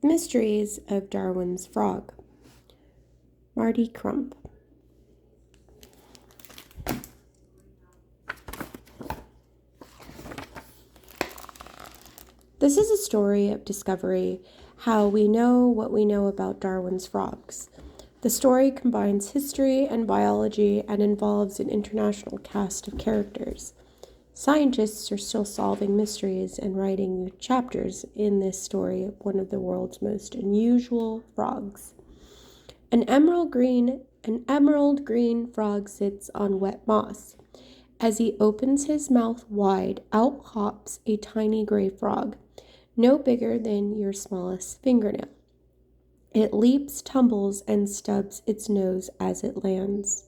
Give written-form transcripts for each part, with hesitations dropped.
Mysteries of Darwin's Frog. Marty Crump. This is a story of discovery, how we know what we know about Darwin's frogs. The story combines history and biology and involves an international cast of characters. Scientists are still solving mysteries and writing new chapters in this story of one of the world's most unusual frogs. An emerald green frog sits on wet moss. As he opens his mouth wide, out hops a tiny gray frog, no bigger than your smallest fingernail. It leaps, tumbles, and stubs its nose as it lands.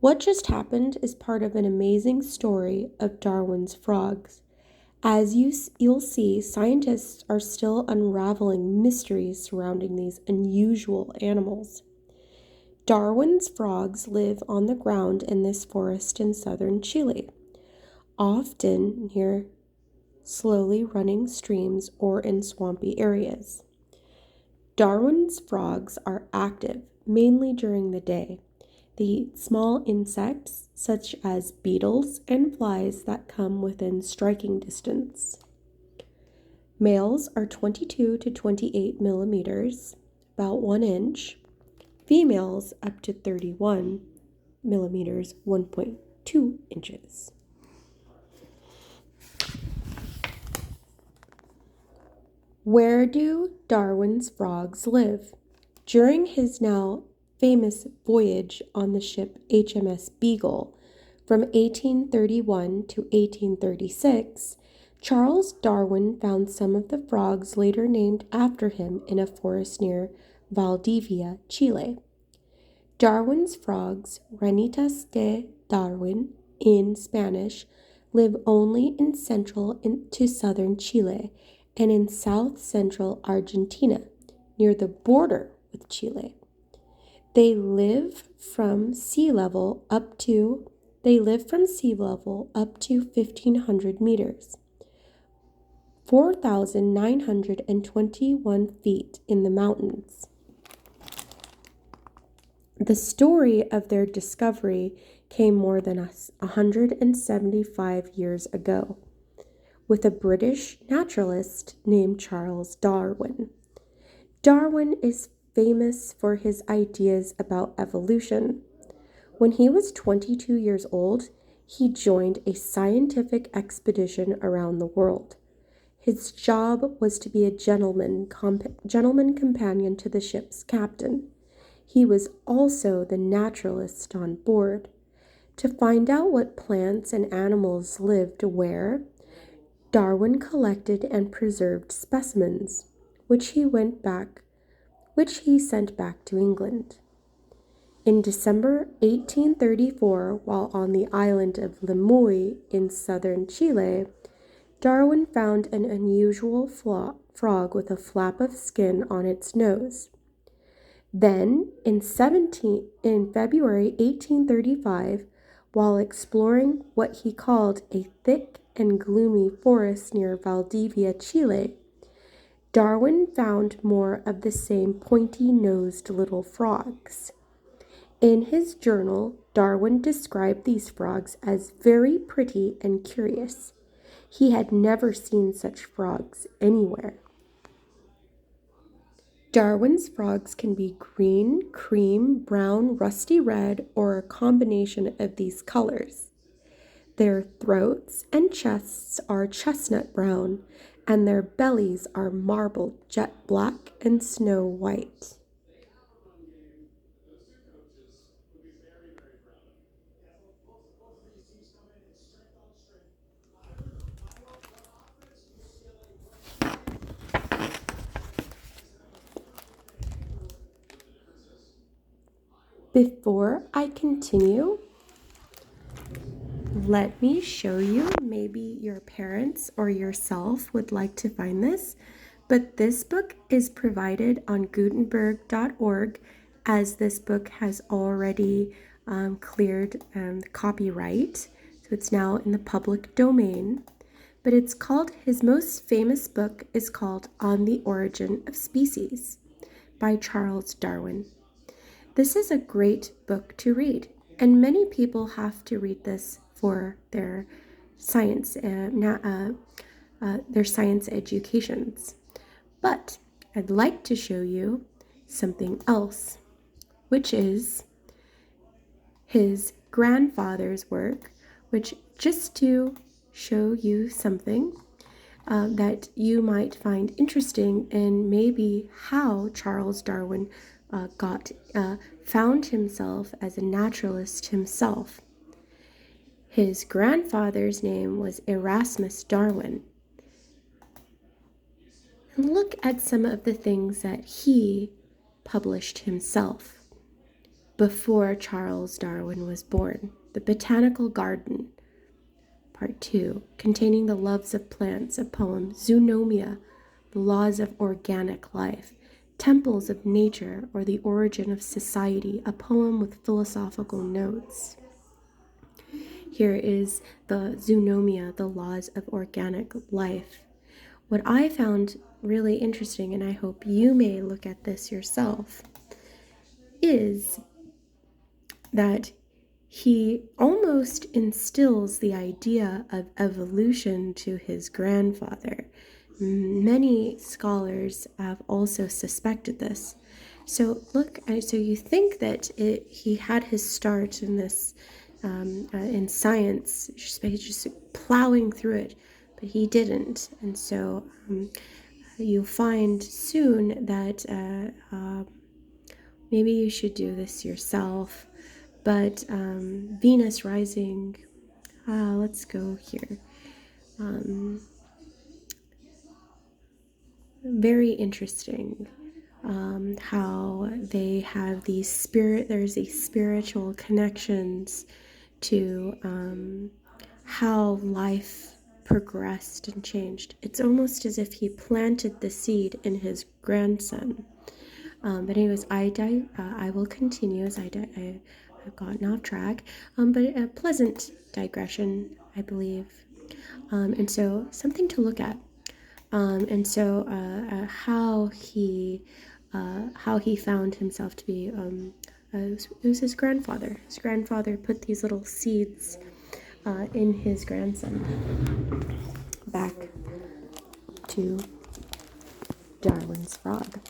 What just happened is part of an amazing story of Darwin's frogs. As you'll see, scientists are still unraveling mysteries surrounding these unusual animals. Darwin's frogs live on the ground in this forest in southern Chile, often near slowly running streams or in swampy areas. Darwin's frogs are active mainly during the day. They eat small insects such as beetles and flies that come within striking distance. Males are 22 to 28 millimeters, about 1 inch. Females up to 31 millimeters, 1.2 inches. Where do Darwin's frogs live? During his now famous voyage on the ship HMS Beagle from 1831 to 1836, Charles Darwin found some of the frogs later named after him in a forest near Valdivia, Chile. Darwin's frogs, Ranitas de Darwin in Spanish, live only in central to southern Chile and in south-central Argentina, near the border with Chile. They live from sea level up to 1,500 meters, 4,921 feet in the mountains. The story of their discovery came more than 175 years ago, with a British naturalist named Charles Darwin. Darwin is famous for his ideas about evolution. When he was 22 years old, he joined a scientific expedition around the world. His job was to be a gentleman companion to the ship's captain. He was also the naturalist on board. To find out what plants and animals lived where, Darwin collected and preserved specimens, which he sent back to England. In December 1834, while on the island of Lemuy in southern Chile, Darwin found an unusual frog with a flap of skin on its nose. Then, in February 1835, while exploring what he called a thick and gloomy forest near Valdivia, Chile, Darwin found more of the same pointy-nosed little frogs. In his journal, Darwin described these frogs as very pretty and curious. He had never seen such frogs anywhere. Darwin's frogs can be green, cream, brown, rusty red, or a combination of these colors. Their throats and chests are chestnut brown, and their bellies are marbled jet black and snow white. Before I continue, let me show you, maybe your parents or yourself would like to find this, but this book is provided on Gutenberg.org, as this book has already cleared copyright, so it's now in the public domain. but his most famous book is called On the Origin of Species by Charles Darwin. This is a great book to read, and many people have to read this for their science educations. But I'd like to show you something else, which is his grandfather's work, which just to show you something that you might find interesting in maybe how Charles Darwin found himself as a naturalist himself. His grandfather's name was Erasmus Darwin. And look at some of the things that he published himself before Charles Darwin was born. The Botanical Garden, Part 2, containing the loves of plants, a poem. Zoonomia, the laws of organic life. Temples of Nature, or the Origin of Society, a poem with philosophical notes. Here is the Zoonomia, the laws of organic life. What I found really interesting, and I hope you may look at this yourself, is that he almost instills the idea of evolution to his grandfather. Many scholars have also suspected this. So you think that he had his start in this in science, just plowing through it, but he didn't. And so you'll find soon that maybe you should do this yourself. But Venus rising, let's go here. Very interesting how they have there's these spiritual connections to how life progressed and changed. It's almost as if he planted the seed in his grandson. But anyways, I will continue as I've gotten off track, but a pleasant digression, I believe. And so something to look at. How he found himself to be, it was his grandfather. His grandfather put these little seeds in his grandson. Back to Darwin's frog.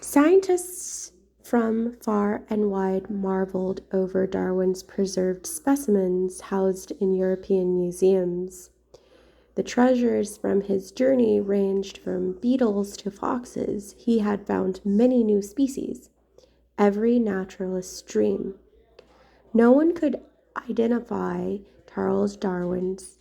Scientists from far and wide marveled over Darwin's preserved specimens housed in European museums. The treasures from his journey ranged from beetles to foxes. He had found many new species, every naturalist's dream. No one could identify Darwin's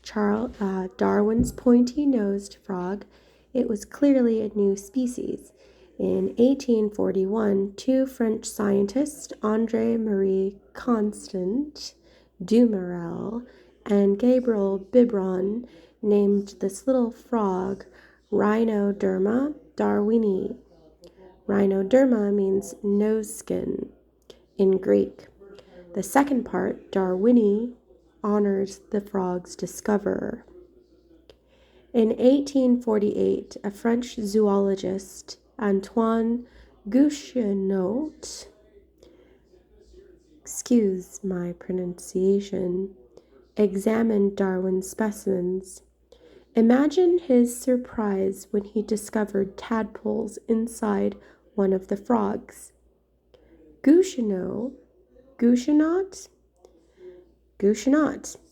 pointy-nosed frog. It was clearly a new species. In 1841, two French scientists, André-Marie Constant Dumerel and Gabriel Bibron, named this little frog Rhinoderma darwinii. Rhinoderma means nose skin in Greek. The second part, Darwini, honors the frog's discoverer. In 1848, a French zoologist, Antoine Gouchenaut, excuse my pronunciation, examined Darwin's specimens. Imagine his surprise when he discovered tadpoles inside one of the frogs. Gouchenaut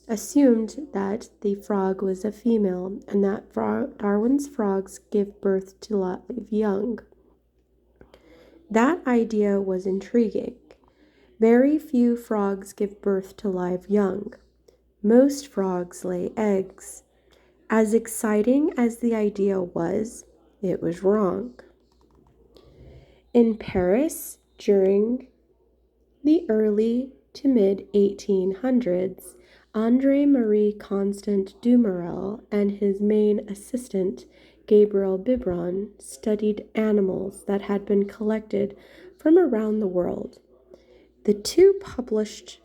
assumed that the frog was a female and that Darwin's frogs give birth to live young. That idea was intriguing. Very few frogs give birth to live young. Most frogs lay eggs. As exciting as the idea was, it was wrong. In Paris, during the early to mid-1800s, André-Marie Constant Dumerel and his main assistant, Gabriel Bibron, studied animals that had been collected from around the world. The two published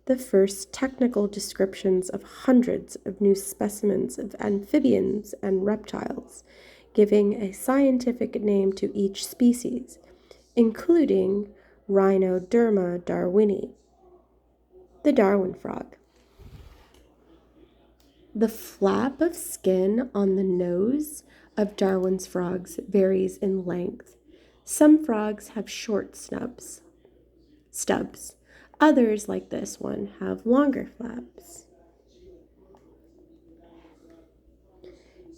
the first technical descriptions of hundreds of new specimens of amphibians and reptiles, giving a scientific name to each species, including Rhinoderma darwini, the Darwin frog. The flap of skin on the nose of Darwin's frogs varies in length. Some frogs have short stubs. Others, like this one, have longer flaps.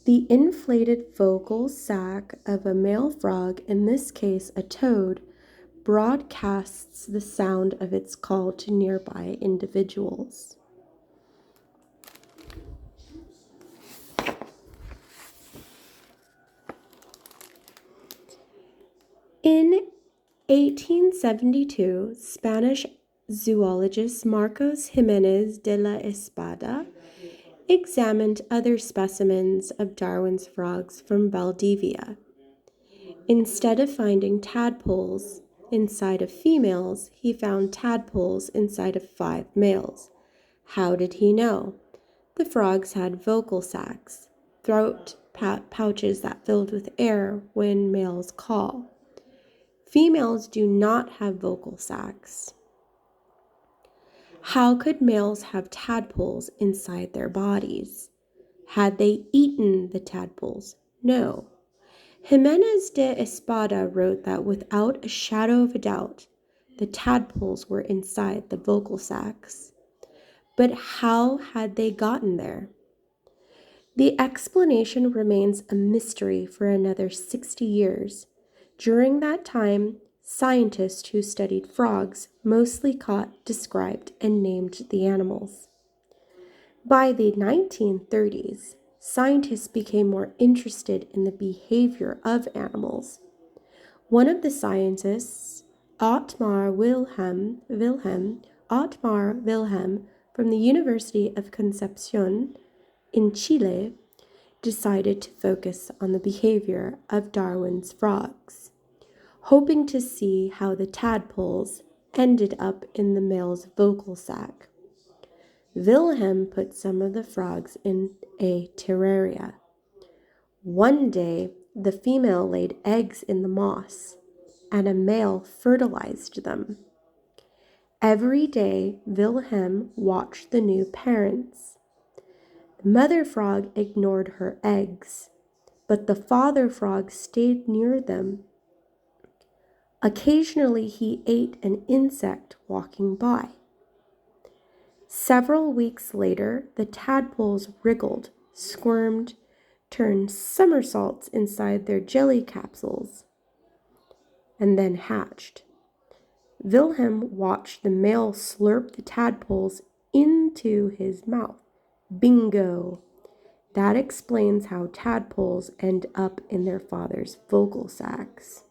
The inflated vocal sac of a male frog, in this case a toad, broadcasts the sound of its call to nearby individuals. In 1872, Spanish zoologist Marcos Jimenez de la Espada examined other specimens of Darwin's frogs from Valdivia. Instead of finding tadpoles inside of females, he found tadpoles inside of 5 males. How did he know? The frogs had vocal sacs, throat pouches that filled with air when males call. Females do not have vocal sacs. How could males have tadpoles inside their bodies? Had they eaten the tadpoles? No. Jimenez de Espada wrote that without a shadow of a doubt, the tadpoles were inside the vocal sacs. But how had they gotten there? The explanation remains a mystery for another 60 years. During that time, scientists who studied frogs mostly caught, described, and named the animals. By the 1930s, scientists became more interested in the behavior of animals. One of the scientists, Ottmar Wilhelm from the University of Concepcion in Chile, decided to focus on the behavior of Darwin's frogs, hoping to see how the tadpoles ended up in the male's vocal sac. Wilhelm put some of the frogs in a terraria. One day, the female laid eggs in the moss, and a male fertilized them. Every day, Wilhelm watched the new parents. The mother frog ignored her eggs, but the father frog stayed near them. Occasionally, he ate an insect walking by. Several weeks later, the tadpoles wriggled, squirmed, turned somersaults inside their jelly capsules, and then hatched. Wilhelm watched the male slurp the tadpoles into his mouth. Bingo! That explains how tadpoles end up in their father's vocal sacs.